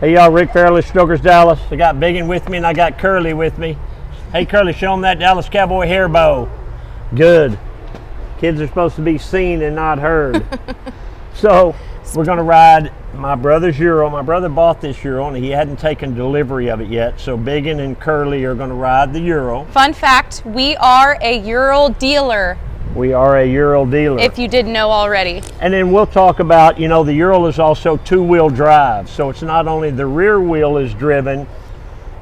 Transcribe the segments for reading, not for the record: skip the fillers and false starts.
Hey y'all, Rick Fairless, Stokers, Dallas. I got Bigun with me and I got Curley with me. Hey Curley, show them that Dallas Cowboy hair bow. Good. Kids are supposed to be seen and not heard. So we're gonna ride my brother's Ural. My brother bought this Ural and he hadn't taken delivery of it yet. So Bigun and Curley are gonna ride the Ural. Fun fact, we are a Ural dealer. We are a Ural dealer. If you didn't know already. And then we'll talk about, you know, the Ural is also two-wheel drive. So it's not only the rear wheel is driven,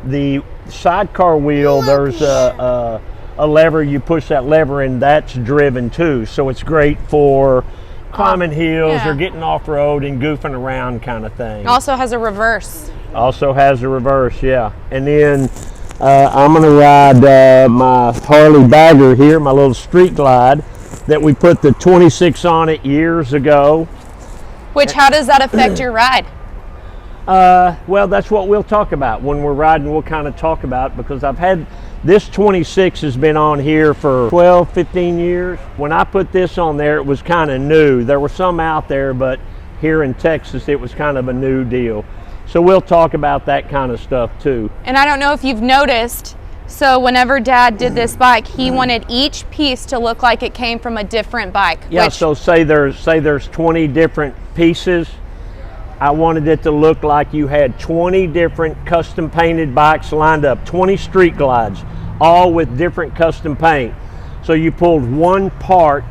the sidecar wheel, there's a lever, you push that lever and that's driven too. So it's great for climbing hills or getting off-road and goofing around kind of thing. Also has a reverse. Also has a reverse, yeah. And then I'm gonna ride my Harley Bagger here, my little street glide that we put the 26 on it years ago. Which, how does that affect your ride? Well, that's what we'll talk about when we're riding. We'll kind of talk about, because I've had this 26 has been on here for 12, 15 years. When I put this on there, it was kind of new. There were some out there, but here in Texas, it was kind of a new deal. So we'll talk about that kind of stuff too. And I don't know if you've noticed, so whenever Dad did this bike, he wanted each piece to look like it came from a different bike. Yeah, so say there's 20 different pieces. I wanted it to look like you had 20 different custom painted bikes lined up, 20 street glides, all with different custom paint. So you pulled one part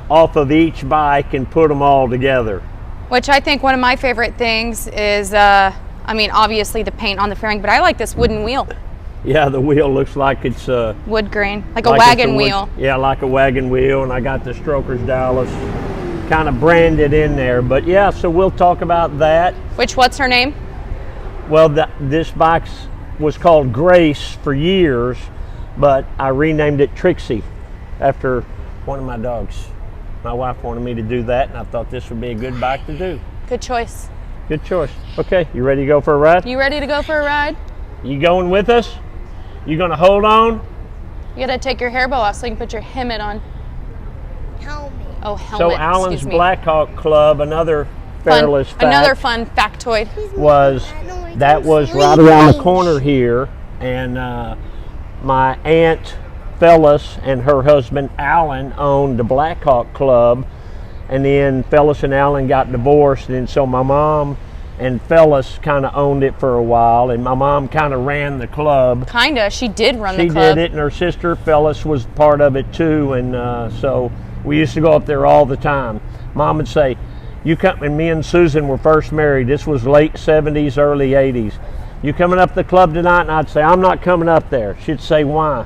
off of each bike and put them all together. Which I think one of my favorite things is, I mean, obviously the paint on the fairing, but I like this wooden wheel. Yeah, the wheel looks like it's wood grain, like a wagon wheel. Yeah, like a wagon wheel, and I got the Stokers Dallas kind of branded in there. But yeah, so we'll talk about that. What's her name? Well, this bike was called Grace for years, but I renamed it Trixie after one of my dogs. My wife wanted me to do that, and I thought this would be a good bike to do. Good choice. Good choice. Okay, you ready to go for a ride? You ready to go for a ride? You going with us? You gonna hold on? You gotta take your hair bow off so you can put your helmet on. Helmet. Oh, helmet. So Alan's Blackhawk Club, another Fairless fact. Another fun factoid. Was right around the corner here, and my aunt Fairless and her husband Alan owned the Blackhawk Club, and then Fairless and Alan got divorced, and so my mom and Fairless kind of owned it for a while, and my mom kind of ran the club. Kinda, she did run the club. She did it, and her sister Fairless was part of it too, and so we used to go up there all the time. Mom would say, "You come," and me and Susan were first married. This was late 70s, early 80s. "You coming up to the club tonight?" And I'd say, "I'm not coming up there." She'd say, "Why?"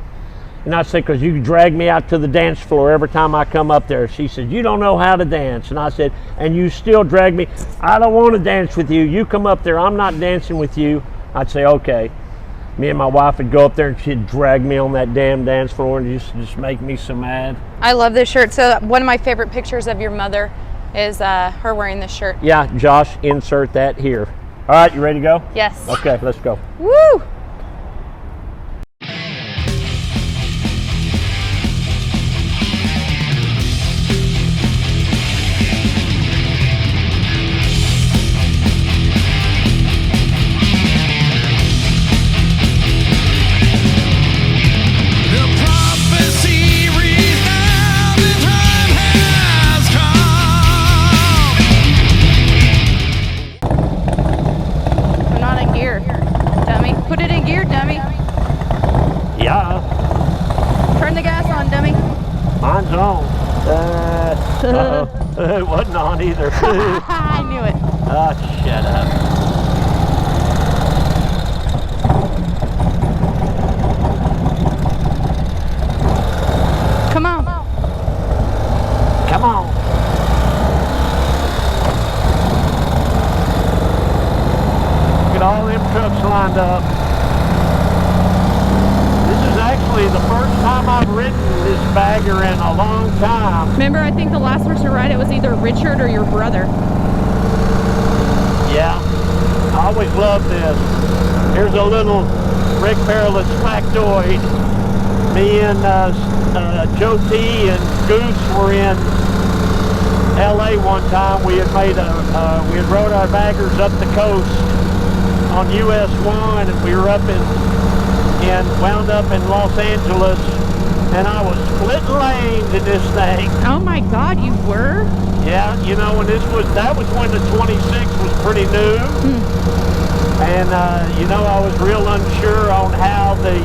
And I'd say, "Because you drag me out to the dance floor every time I come up there." She said, "You don't know how to dance." And I said, "And you still drag me." "I don't want to dance with you. You come up there. I'm not dancing with you." I'd say, "Okay." Me and my wife would go up there and she'd drag me on that damn dance floor and just make me so mad. I love this shirt. So one of my favorite pictures of your mother is her wearing this shirt. Yeah, Josh, insert that here. All right, you ready to go? Yes. Okay, let's go. Woo! Mine's on. It wasn't on either. I knew it. Oh, shut up. Come on. Come on. Look at all them trucks lined up. Actually, the first time I've ridden this bagger in a long time. Remember, I think the last person to ride it was either Richard or your brother. Yeah, I always loved this. Here's a little Rick Fairless factoid. Me and Joe T and Goose were in LA one time. We had rode our baggers up the coast on US 1, and we were wound up in Los Angeles, and I was splitting lanes in this thing. Oh my God, you were? Yeah, you know, when that was when the 26 was pretty new. And, you know, I was real unsure on how the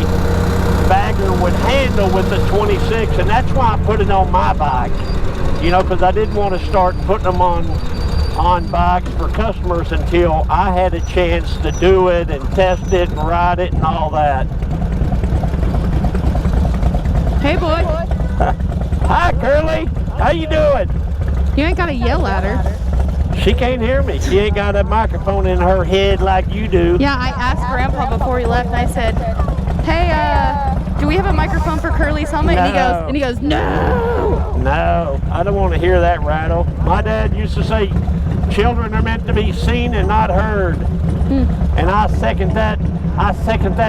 bagger would handle with the 26, and that's why I put it on my bike. You know, because I didn't want to start putting them on bikes for customers until I had a chance to do it and test it and ride it and all that. Hey, boy. Hi, Curley. How you doing? You ain't got to yell at her. She can't hear me. She ain't got a microphone in her head like you do. Yeah, I asked Grandpa before he left, and I said, hey, do we have a microphone for Curly's helmet? No. And he goes, no. No, I don't want to hear that rattle. My dad used to say, children are meant to be seen and not heard. And I second that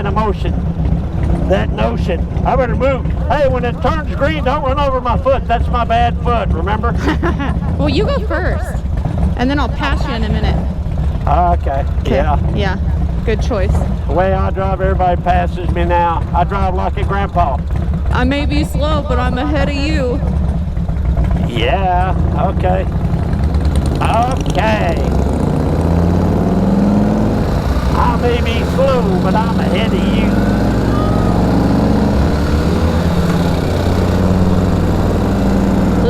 emotion, that notion. I better move. Hey, when it turns green, don't run over my foot. That's my bad foot, remember? Well, you go first, and then I'll pass you in a minute. Okay, yeah. Yeah, good choice. The way I drive, everybody passes me now. I drive like a grandpa. I may be slow, but I'm ahead of you. Yeah, okay. Okay. I may be slow, but I'm ahead of you.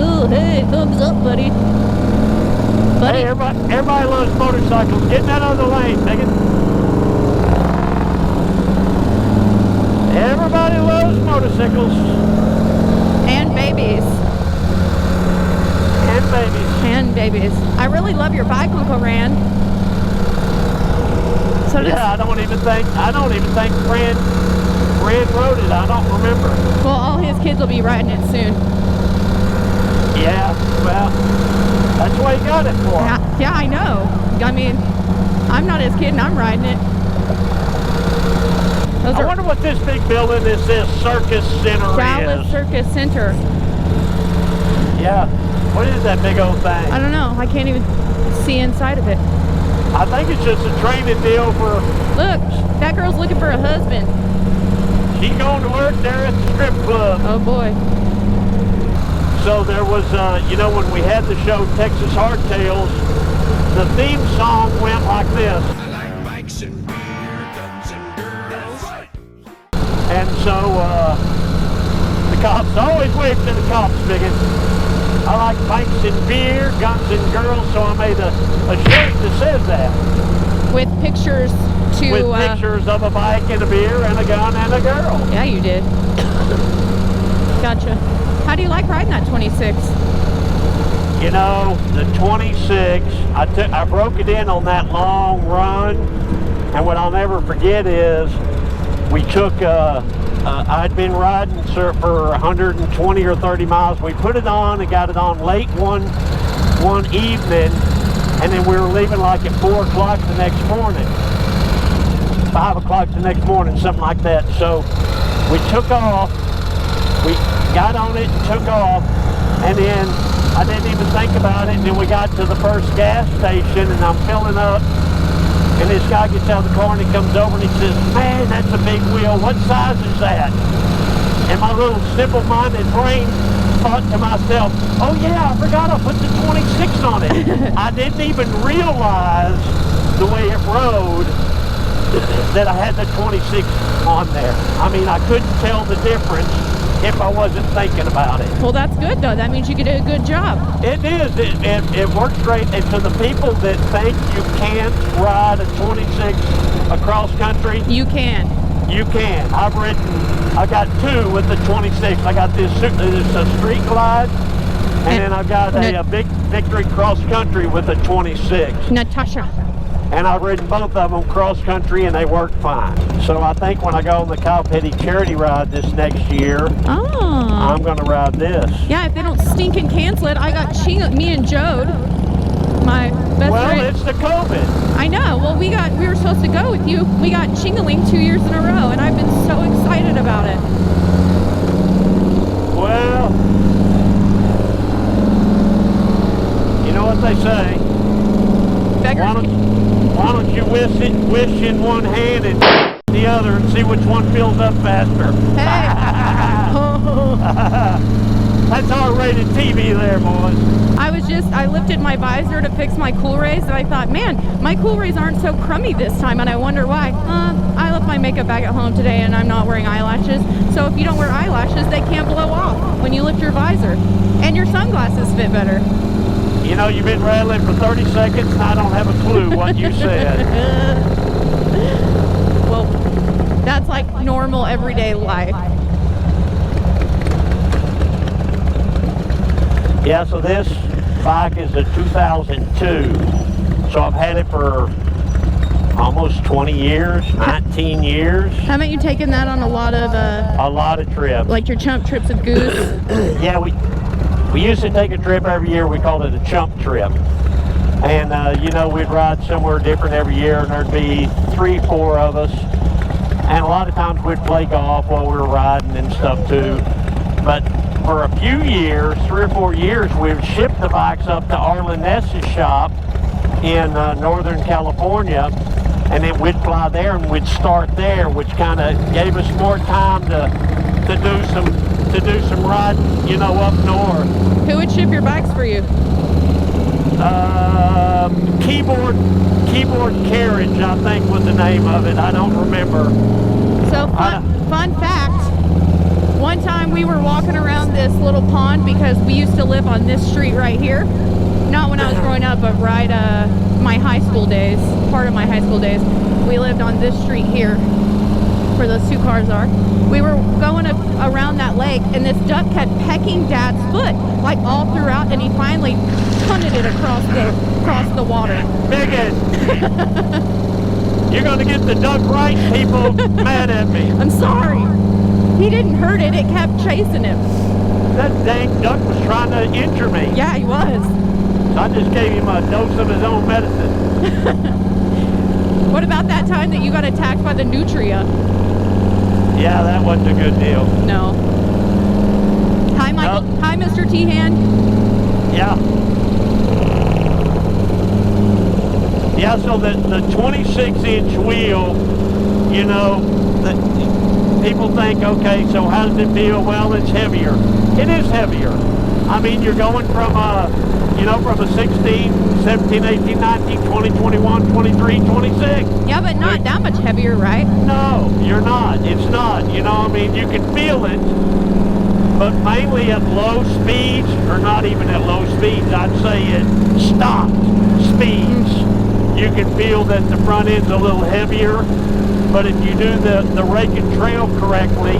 Oh, hey, thumbs up, buddy. Hey, everybody loves motorcycles. Get in that other lane, Bigun. Everybody loves motorcycles. And babies. And babies. And babies. I really love your bike, Uncle Rand. So does, Yeah, I don't even think Rand rode it. I don't remember. well, all his kids will be riding it soon. Yeah, well, that's what he got it for. Yeah, I know. I mean, I'm not his kid and I'm riding it. I wonder what this big building is, this Circus Center Dallas is. Circus Center. Yeah. What is that big old thing? I don't know. I can't even see inside of it. I think it's just a training deal for... Look, that girl's looking for a husband. She's going to work there at the strip club. Oh boy. So there was, you know, when we had the show Texas Hardtails, the theme song went like this. I like bikes and beer, guns and girls. And so the cops always wave to the cops, Bigun. I like bikes and beer, guns and girls, so I made a shirt that says that. With pictures to... With pictures of a bike and a beer and a gun and a girl. Yeah, you did. Gotcha. How do you like riding that 26? You know, the 26, I broke it in on that long run, and what I'll never forget is we took, I'd been riding for 120 or 30 miles. We put it on and got it on late one evening, and then we were leaving like at 4 o'clock the next morning. 5 o'clock the next morning, something like that. So we took off, we got on it and took off, and then I didn't even think about it, and then we got to the first gas station, and I'm filling up, and this guy gets out of the car and he comes over and he says, man, that's a big wheel, what size is that? And my little simple-minded brain thought to myself, oh yeah, I forgot I put the 26 on it. I didn't even realize the way it rode that I had the 26 on there. I mean, I couldn't tell the difference if I wasn't thinking about it. Well, that's good though. That means you did a good job. It is. It works great. And to the people that think you can't ride a 26 across country, You can. you can. I got 2 with the 26. I got this a street glide, and then I got a big victory cross country with a 26. Natasha. And I've ridden both of them cross country and they work fine. So I think when I go on the Kyle Petty charity ride this next year, Oh. I'm gonna ride this. Yeah, if they don't stink and cancel it, I got me and Jode, my best Well, friend. it's the COVID. I know. Well, we were supposed to go with you. We got shingling 2 years in a row, and I've been so excited about it. Well, you know what they say. Beggars. Why don't you wish in one hand and the other and see which one fills up faster? Hey. That's R-rated TV there, boys. I lifted my visor to fix my Cool Rays, and I thought, man, my Cool Rays aren't so crummy this time, and I wonder why. I left my makeup bag at home today, and I'm not wearing eyelashes. So if you don't wear eyelashes, they can't blow off when you lift your visor. And your sunglasses fit better. You know, you've been rattling for 30 seconds, and I don't have a clue what you said. Well, that's like normal everyday life. Yeah, so this bike is a 2002. So I've had it for almost 20 years, 19 years. Haven't you taken that on a lot of trips. like your chump trips with Goose? Yeah, we used to take a trip every year. We called it a chump trip. And, you know, we'd ride somewhere different every year, and there'd be 3, 4 of us. And a lot of times we'd play golf while we were riding and stuff, too. But for a few years, 3 or 4 years, we've shipped the bikes up to Arlen Ness's shop in Northern California, and then we'd fly there and we'd start there, which kind of gave us more time to do some riding, you know, up north. Who would ship your bikes for you? Keyboard Carriage, I think was the name of it. I don't remember. So fun fact. One time we were walking around this little pond because we used to live on this street right here. Not when I was growing up, but right my high school days, part of my high school days. We lived on this street here where those 2 cars are. We were going around that lake, and this duck kept pecking Dad's foot like all throughout, and he finally punted it across the water. Bigun! You're going to get the duck right, people mad at me. I'm sorry. He didn't hurt it, it kept chasing him. That dang duck was trying to injure me. Yeah, he was. So I just gave him a dose of his own medicine. What about that time that you got attacked by the nutria? Yeah, that wasn't a good deal. No. Hi, Michael. No. Hi, Mr. T-Hand. Yeah. Yeah, so the 26-inch wheel, you know, people think, okay, so how does it feel? Well, it's heavier. It is heavier. I mean, you're going from you know, from a 16, 17, 18, 19, 20, 21, 23, 26. Yeah, but not that much heavier, right? No, you're not. It's not. You know, I mean, you can feel it, but mainly at low speeds, or not even at low speeds, I'd say at stopped speeds. You can feel that the front end's a little heavier, but if you do the rake and trail correctly,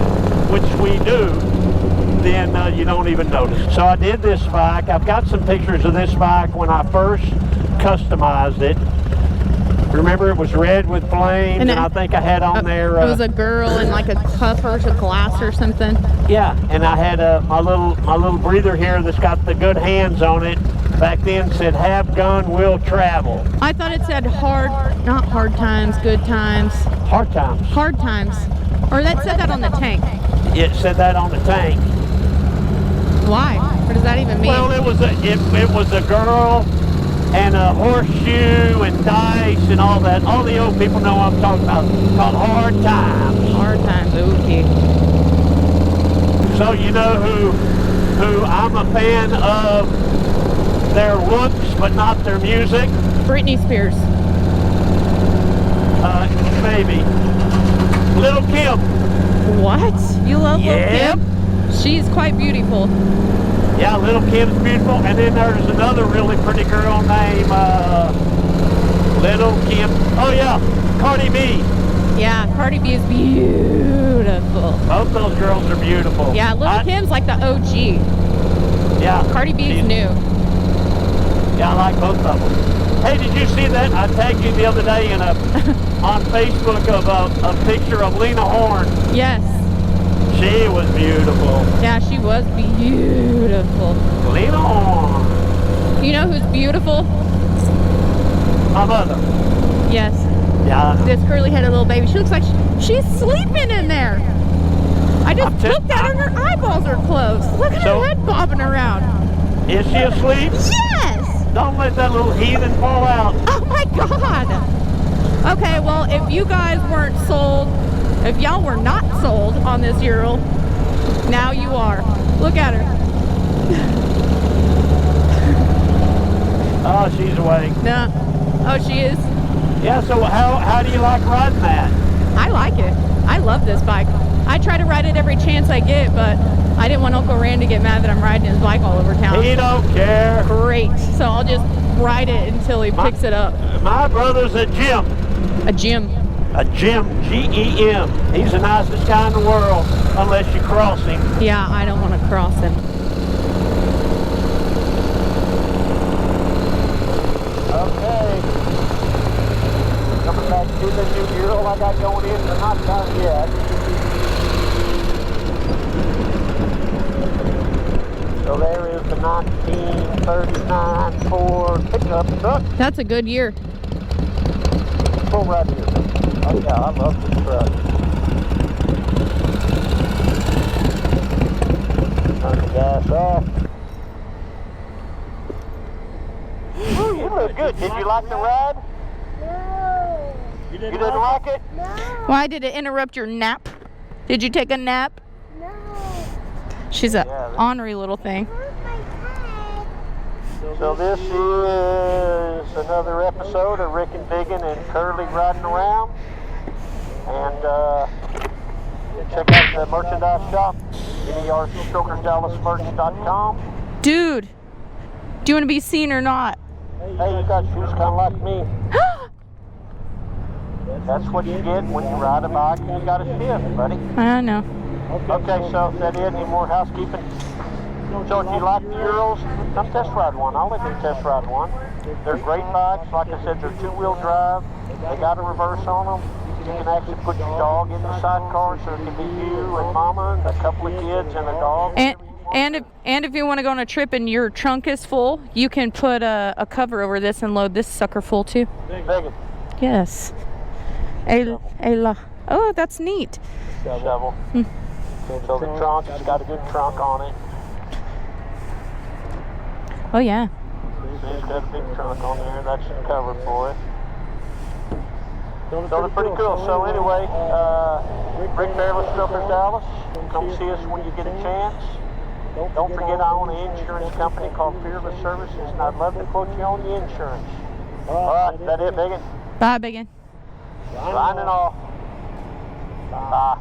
which we do, then you don't even notice. So I did this bike. I've got some pictures of this bike when I first customized it. Remember, it was red with flames, and I think I had on there... it was a girl in like a cup or a glass or something. Yeah, and I had my little breather here that's got the good hands on it. Back then said, "Have gun, will travel." I thought it said not hard times, good times. Hard times. Hard times. Or that said that on the tank. It said that on the tank. Why? What does that even mean? Well, it was a girl and a horseshoe and dice and all that. All the old people know what I'm talking about. Called Hard Times. Hard times, okay. So you know who I'm a fan of their looks, but not their music? Britney Spears. Maybe. Little Kim. What? You love Lil' Yep. Kim? She's quite beautiful. Yeah, Little Kim's beautiful. And then there's another really pretty girl named Little Kim. Oh yeah, Cardi B. Yeah, Cardi B is beautiful. Both those girls are beautiful. Yeah, Lil' Kim's like the OG. Yeah. Cardi B is new. Yeah, I like both of them. Hey, did you see that? I tagged you the other day in on Facebook of a picture of Lena Horne. Yes. She was beautiful. Yeah, she was beautiful. Lena Horne. You know who's beautiful? My mother. Yes. Yeah. This curly-headed little baby. She looks like she's sleeping in there. I just looked at her and her eyeballs are closed. Look at her head bobbing around. Is she asleep? Yes! Don't let that little heathen fall out. Oh my God! Okay, well, if you guys weren't sold, if y'all were not sold on this Ural, now you are. Look at her. Oh, she's awake. No. Oh, she is. Yeah, so how do you like riding that? I like it. I love this bike. I try to ride it every chance I get, but I didn't want Uncle Rand to get mad that I'm riding his bike all over town. He don't care. Great. So I'll just ride it until he picks it up. My brother's a Jim. A Jim. A Jim, G-E-M. He's the nicest guy in the world, unless you cross him. Yeah, I don't want to cross him. Okay. Coming back to the new Ural I got going in, but not done yet. So there is the 1939 Ford pickup truck. That's a good year. Pull right here. Oh yeah, I love this truck. Turn the gas off. Ooh, you look good. Did you like the ride? No. You didn't like it? No. Why did it interrupt your nap? Did you take a nap? No. She's a Yeah, ornery little thing. Hurt my head. So this is another episode of Rick and Bigun and Curley riding around. And check out the merchandise shop, NERStrokersDallasMerch.com. Dude, do you want to be seen or not? Hey, you got shoes kind of like me. That's what you get when you ride a bike and you got a shift, buddy. I know. Okay, so is that it? Any more housekeeping? So if you like the Urals, come test ride one. I'll let you test ride one. They're great bikes. Like I said, they're two-wheel drive. They got a reverse on them. You can actually put your dog in the sidecar, so it can be you and mama and a couple of kids and a dog. And if you want to go on a trip and your trunk is full, you can put a cover over this and load this sucker full too. Bigun. Yes. Ayla. Oh, that's neat. Shovel. So the trunk, it's got a good trunk on it. Oh yeah. It's got a big trunk on there. That's the cover for it. So they're pretty cool. So anyway, Rick Fairless, Strokers Dallas. Come see us when you get a chance. Don't forget I own an insurance company called Fairless Services, and I'd love to quote you on the insurance. All right, is that it, Bigun? Bye, Bigun. Signing off. Bye.